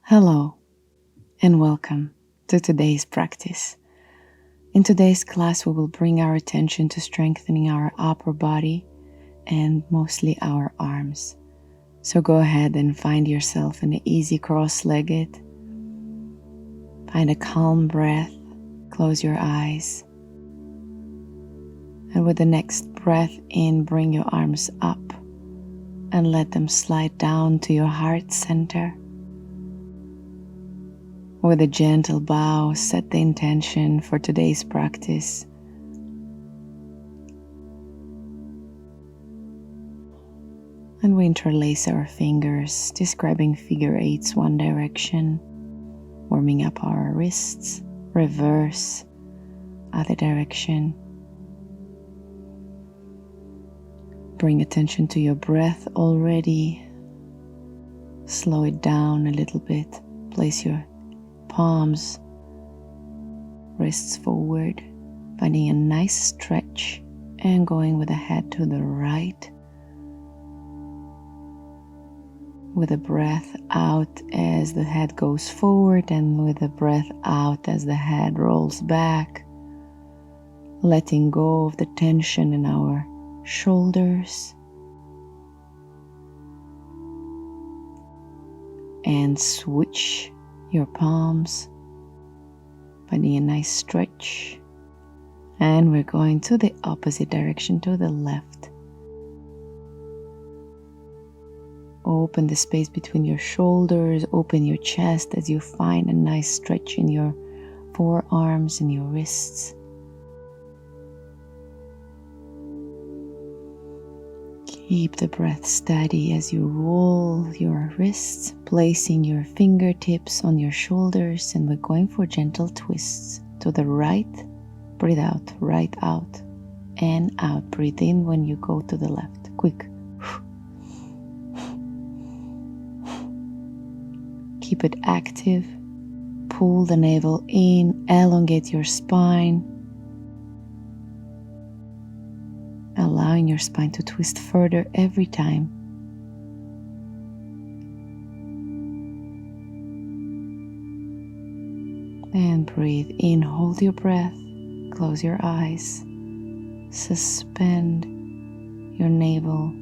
Hello and welcome to today's practice. In today's class, we will bring our attention to strengthening our upper body and mostly our arms. So go ahead and find yourself in an easy cross-legged. Find a calm breath, close your eyes. And with the next breath in, bring your arms up and let them slide down to your heart center. With a gentle bow, set the intention for today's practice. And we interlace our fingers, describing figure eights one direction, warming up our wrists, reverse, other direction. Bring attention to your breath already. Slow it down a little bit. Place your palms, wrists forward, finding a nice stretch and going with the head to the right. With a breath out as the head goes forward and with a breath out as the head rolls back, letting go of the tension in our shoulders. And switch your palms, finding a nice stretch, and we're going to the opposite direction, to the left. Open the space between your shoulders, open your chest as you find a nice stretch in your forearms and your wrists. Keep the breath steady as you roll your wrists, placing your fingertips on your shoulders, and we're going for gentle twists. To the right, breathe out, right out, and out. Breathe in when you go to the left. Quick. Keep it active. Pull the navel in, elongate your spine, allowing your spine to twist further every time. And breathe in, hold your breath, close your eyes, suspend your navel,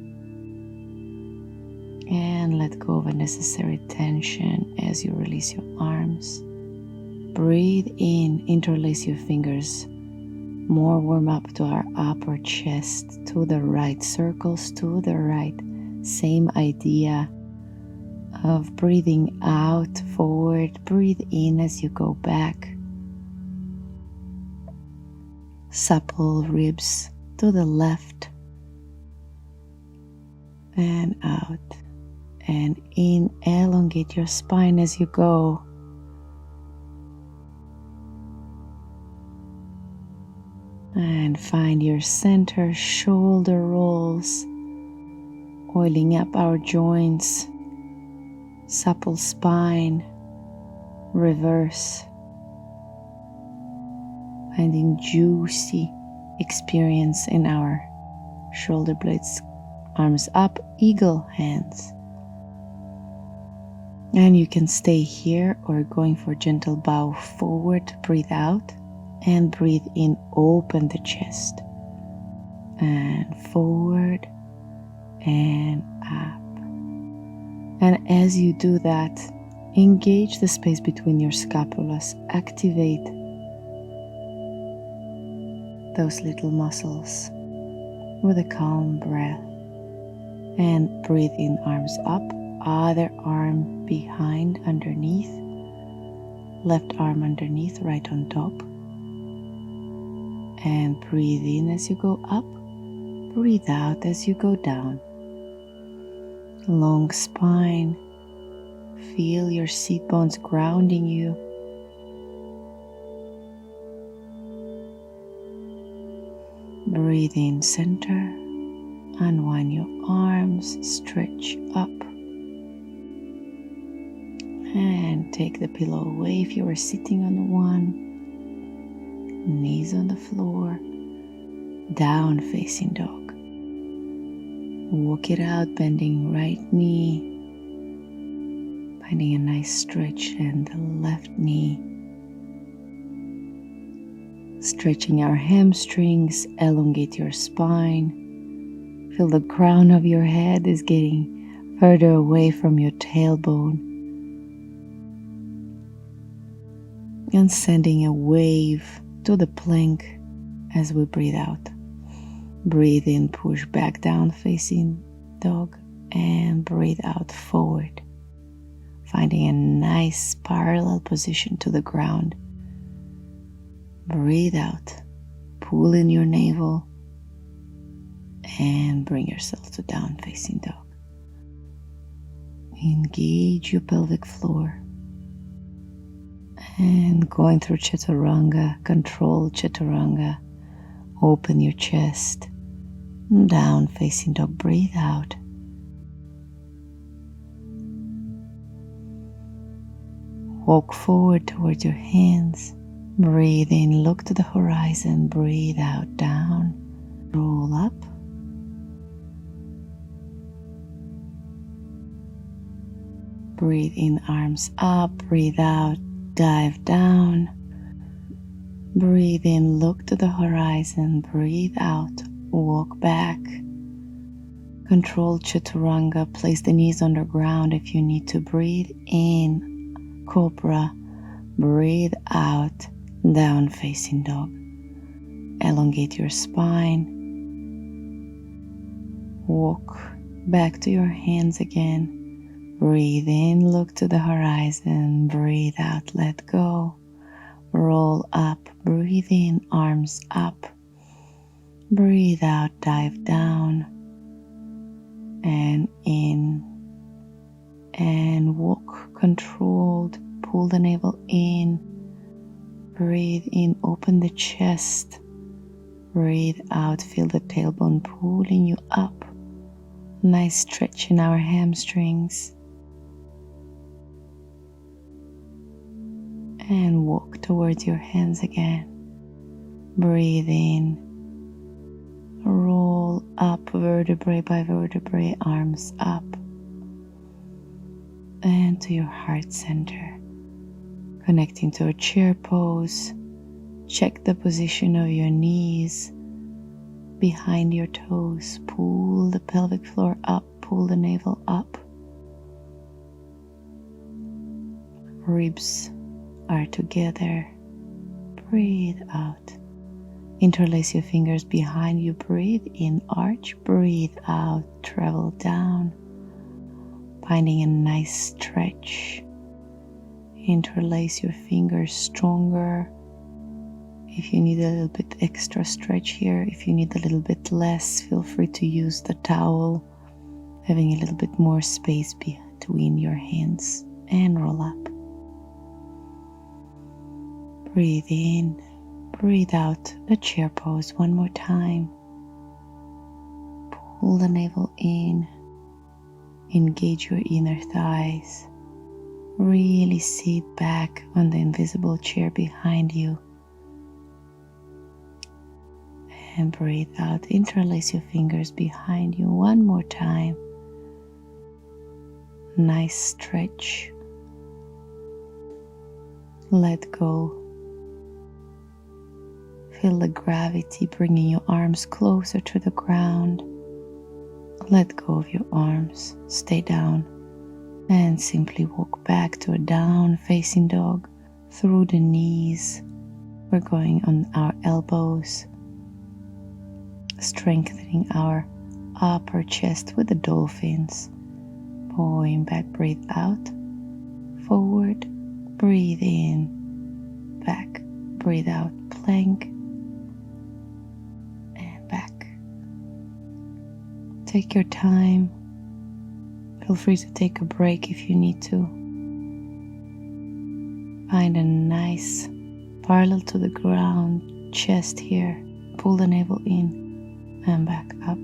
and let go of unnecessary tension as you release your arms. Breathe in, interlace your fingers. More warm up to our upper chest, to the right, circles to the right. Same idea of breathing out, forward, breathe in as you go back. Supple ribs to the left and out. And in, elongate your spine as you go. And find your center, shoulder rolls, oiling up our joints, supple spine, reverse, finding juicy experience in our shoulder blades, arms up, eagle hands. And you can stay here or going for gentle bow forward, breathe out. And breathe in, open the chest, and forward and up. And as you do that, engage the space between your scapulas, activate those little muscles with a calm breath. And breathe in, arms up, other arm behind, underneath, left arm underneath, right on top. And breathe in as you go up, breathe out as you go down. Long spine, feel your seat bones grounding you. Breathe in, center, unwind your arms, stretch up. And take the pillow away if you are sitting on one. Knees on the floor, down facing dog. Walk it out, bending right knee, Finding a nice stretch in the left knee. Stretching our hamstrings, elongate your spine. Feel the crown of your head is getting further away from your tailbone. And sending a wave to the plank as we breathe out. Breathe in, push back down facing dog, and breathe out forward. Finding a nice parallel position to the ground. Breathe out, pull in your navel, and bring yourself to down facing dog. Engage your pelvic floor. And going through chaturanga, control chaturanga. Open your chest, down facing dog, breathe out. Walk forward towards your hands. Breathe in, look to the horizon, breathe out, down, roll up. Breathe in, arms up, breathe out, dive down. Breathe in, look to the horizon, breathe out, walk back. Control chaturanga, place the knees on the ground if you need to. Breathe in, cobra, breathe out, down facing dog. Elongate your spine. Walk back to your hands again. Breathe in, look to the horizon, breathe out, let go. Roll up, breathe in, arms up. Breathe out, dive down. And in. And walk controlled, pull the navel in. Breathe in, open the chest. Breathe out, feel the tailbone pulling you up. Nice stretch in our hamstrings. And walk towards your hands again. Breathe in. Roll up vertebrae by vertebrae, arms up. And to your heart center. Connecting to a chair pose. Check the position of your knees behind your toes. Pull the pelvic floor up, pull the navel up. Ribs are together. Breathe out. Interlace your fingers behind you. Breathe in, arch. Breathe out, travel down. Finding a nice stretch. Interlace your fingers stronger. If you need a little bit extra stretch here, if you need a little bit less, feel free to use the towel, having a little bit more space between your hands, and roll up. Breathe in, breathe out, a chair pose one more time. Pull the navel in, engage your inner thighs. Really sit back on the invisible chair behind you. And breathe out, interlace your fingers behind you one more time. Nice stretch. Let go. Feel the gravity bringing your arms closer to the ground. Let go of your arms. Stay down. And simply walk back to a down facing dog through the knees. We're going on our elbows, strengthening our upper chest with the dolphins. Pulling back, breathe out, forward, breathe in, back, breathe out, plank, and back. Take your time. Feel free to take a break if you need to. Find a nice parallel to the ground chest here. Pull the navel in and back up.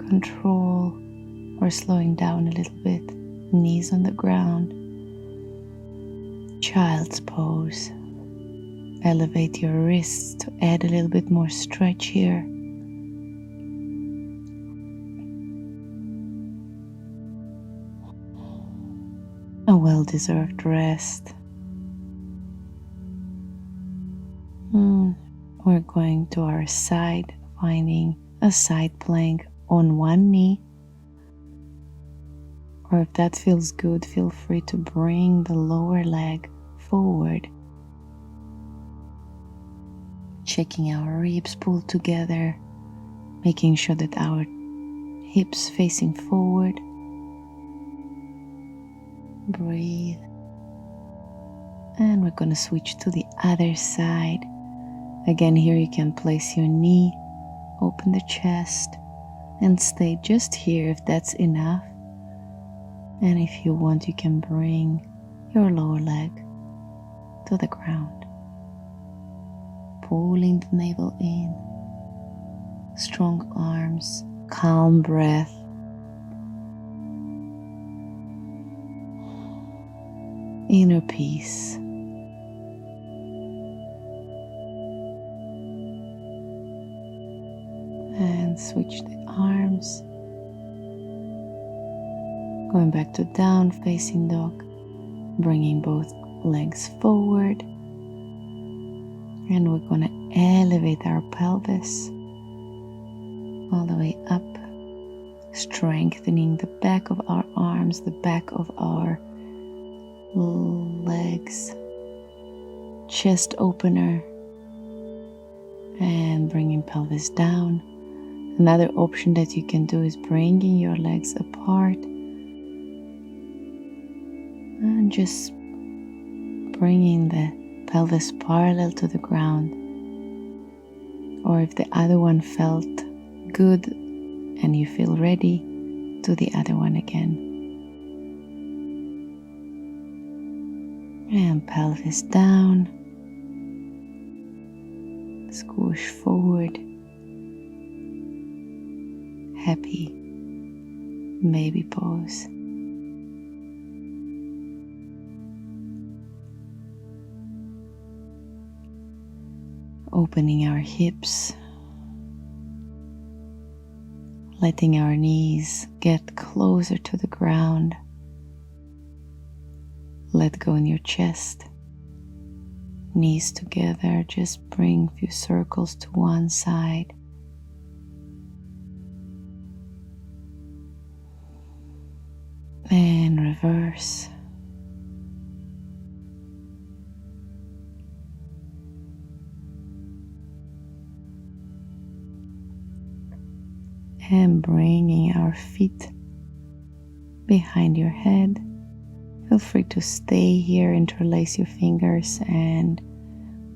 Control or slowing down a little bit. Knees on the ground. Child's pose. Elevate your wrists to add a little bit more stretch here. well-deserved rest. We're going to our side, finding a side plank on one knee. Or if that feels good, feel free to bring the lower leg forward. Checking our ribs pulled together, making sure that our hips facing forward. Breathe. And we're going to switch to the other side. Again, here you can place your knee, open the chest, and stay just here if that's enough. And if you want, you can bring your lower leg to the ground. Pulling the navel in. Strong arms, calm breath. Inner peace. And switch the arms. Going back to down facing dog. Bringing both legs forward. And we're going to elevate our pelvis all the way up. Strengthening the back of our arms, the back of our legs. Chest opener. And bringing pelvis down. Another option that you can do is bringing your legs apart and just bringing the pelvis parallel to the ground. Or if the other one felt good and you feel ready, do the other one again. And pelvis down. Squish forward. Happy baby pose. Opening our hips, letting our knees get closer to the ground. Let go in your chest. Knees together, just bring a few circles to one side. And reverse. And bringing our feet behind your head. Feel free to stay here, interlace your fingers and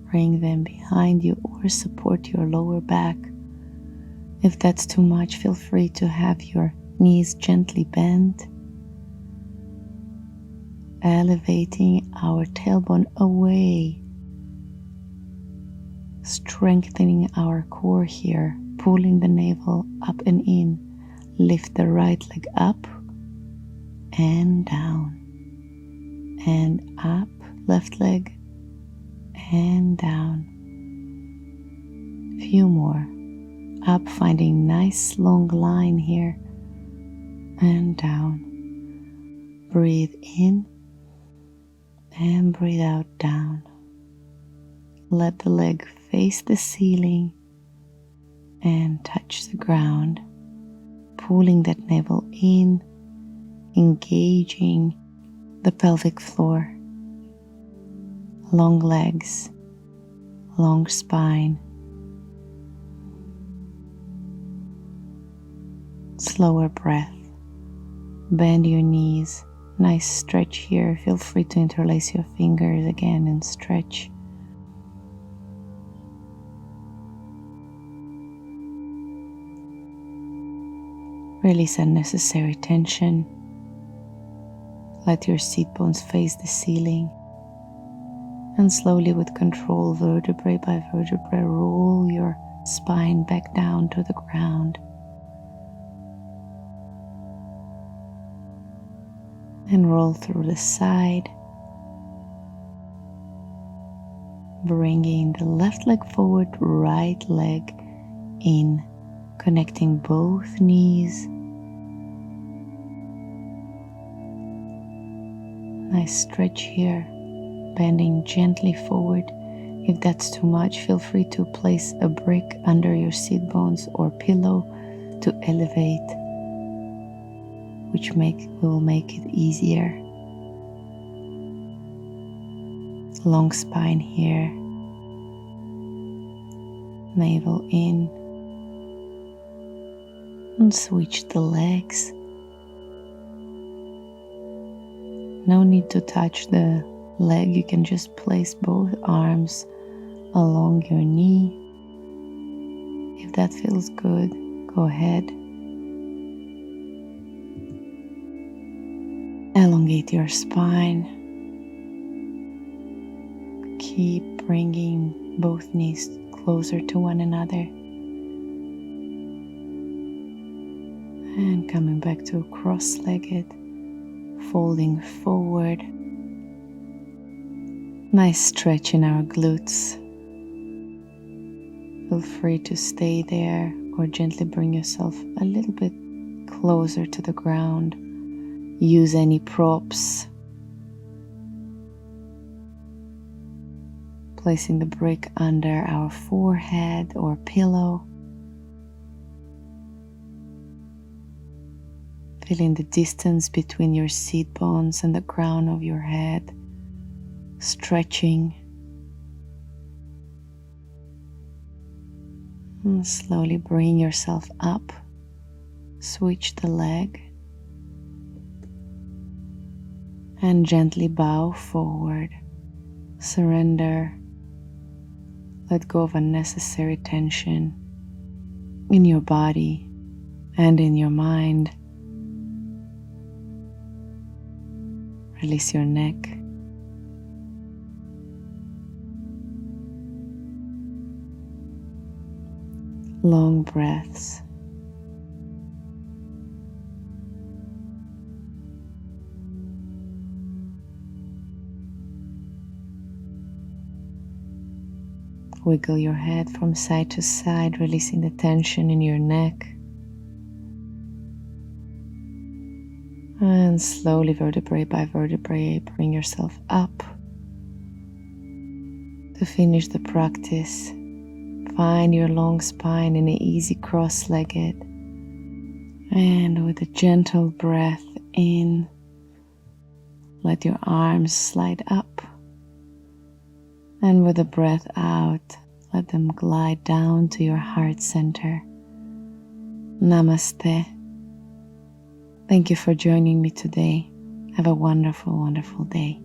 bring them behind you or support your lower back. If that's too much, feel free to have your knees gently bent. Elevating our tailbone away, strengthening our core here, pulling the navel up and in. Lift the right leg up and down, and up, left leg and down. Few more. Up, finding nice long line here, and down. Breathe in and breathe out, down. Let the leg face the ceiling and touch the ground, pulling that navel in, engaging the pelvic floor. Long legs, long spine. Slower breath. Bend your knees. Nice stretch here. Feel free to interlace your fingers again and stretch. Release unnecessary tension. Let your seat bones face the ceiling. And slowly, with control, vertebrae by vertebrae, roll your spine back down to the ground. And roll through the side, bringing the left leg forward, right leg in, connecting both knees. Nice stretch here, bending gently forward. If that's too much, feel free to place a brick under your sit bones or pillow to elevate, which will make it easier. Long spine here, navel in, and switch the legs. No need to touch the leg, you can just place both arms along your knee. If that feels good, go ahead. Elongate your spine. Keep bringing both knees closer to one another. And coming back to a cross-legged, folding forward. Nice stretch in our glutes. Feel free to stay there or gently bring yourself a little bit closer to the ground. Use any props. Placing the brick under our forehead or pillow. Feeling the distance between your seat bones and the crown of your head. Stretching. And slowly bring yourself up. Switch the leg. And gently bow forward. Surrender. Let go of unnecessary tension in your body and in your mind. Release your neck. Long breaths. Wiggle your head from side to side, releasing the tension in your neck. And slowly, vertebrae by vertebrae, bring yourself up. To finish the practice, find your long spine in an easy cross-legged. And with a gentle breath in, let your arms slide up. And with a breath out, let them glide down to your heart center. Namaste. Thank you for joining me today. Have a wonderful, wonderful day.